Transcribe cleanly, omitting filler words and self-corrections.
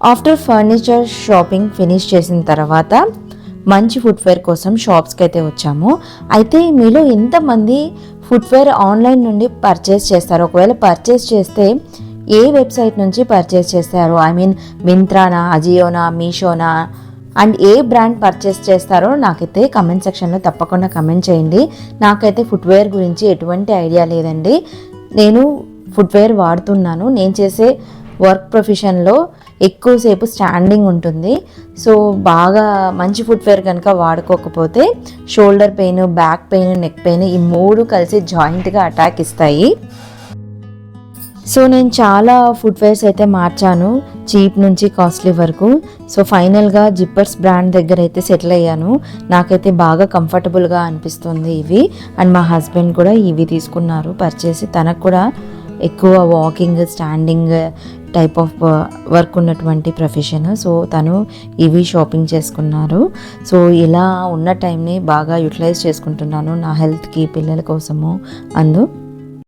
After furniture shopping finish చేసిన తర్వాత మంచి ఫుట్వేర్ కోసం షాప్స్కి అయితే వచ్చాము. అయితే మీలో ఎంతమంది ఫుట్వేర్ ఆన్లైన్ నుండి పర్చేస్ చేస్తారు? ఒకవేళ పర్చేస్ చేస్తే ఏ వెబ్సైట్ నుంచి పర్చేస్ చేస్తారు? ఐ మీన్ మింత్రానా, అజియోనా, మీషోనా, అండ్ ఏ బ్రాండ్ పర్చేస్ చేస్తారో నాకైతే కమెంట్ సెక్షన్లో తప్పకుండా కమెంట్ చేయండి. నాకైతే ఫుట్వేర్ గురించి ఎటువంటి ఐడియా లేదండి. నేను ఫుట్వేర్ వాడుతున్నాను. నేను చేసే వర్క్ ప్రొఫెషన్లో ఎక్కువసేపు స్టాండింగ్ ఉంటుంది. సో బాగా మంచి ఫుట్వేర్ కనుక వాడుకోకపోతే shoulder pain, back pain, neck pain ఈ మూడు కలిసి జాయింట్గా అటాక్ ఇస్తాయి. సో నేను చాలా ఫుట్వేర్స్ అయితే మార్చాను, చీప్ నుంచి కాస్ట్లీ వరకు. సో ఫైనల్గా జిప్పర్స్ బ్రాండ్ దగ్గర అయితే సెటిల్ అయ్యాను. నాకైతే బాగా కంఫర్టబుల్గా అనిపిస్తుంది ఇవి. అండ్ మా హస్బెండ్ కూడా ఇవి తీసుకున్నారు పర్చేస్. తనకు కూడా ఎక్కువ walking, standing type of work ఉన్నటువంటి ప్రొఫెషన్. సో తను ఇవి షాపింగ్ చేసుకున్నారు. సో ఇలా ఉన్న టైంని బాగా యూటిలైజ్ చేసుకుంటున్నాను నా హెల్త్కి, పిల్లల కోసము.